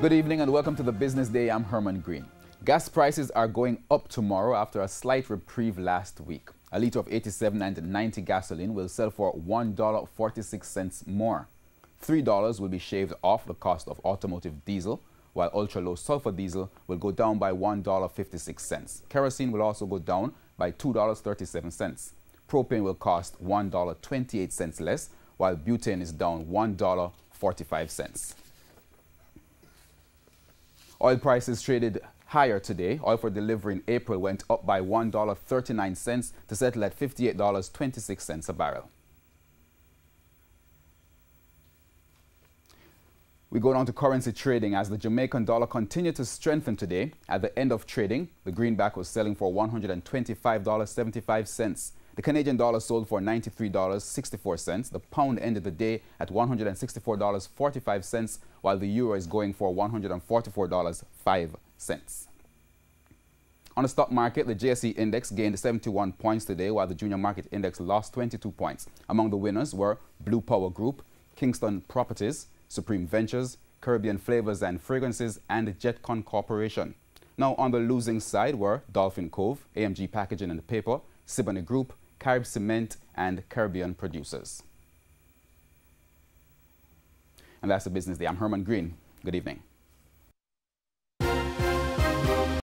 Good evening and welcome to the Business Day. I'm Herman Green. Gas prices are going up tomorrow after a slight reprieve last week. A litre of 87 and 90 gasoline will sell for $1.46 more. $3 will be shaved off the cost of automotive diesel, while ultra-low sulfur diesel will go down by $1.56. Kerosene will also go down by $2.37. Propane will cost $1.28 less, while butane is down $1.45. Oil prices traded higher today. Oil for delivery in April went up by $1.39 to settle at $58.26 a barrel. We go down to currency trading as the Jamaican dollar continued to strengthen today. At the end of trading, the greenback was selling for $125.75. The Canadian dollar sold for $93.64. The pound ended the day at $164.45, while the euro is going for $144.05. On the stock market, the JSE index gained 71 points today, while the junior market index lost 22 points. Among the winners were Blue Power Group, Kingston Properties, Supreme Ventures, Caribbean Flavors and Fragrances, and Jetcon Corporation. Now on the losing side were Dolphin Cove, AMG Packaging and Paper, Siboney Group, Carib Cement, and Caribbean Producers. And that's the Business Day. I'm Herman Green. Good evening.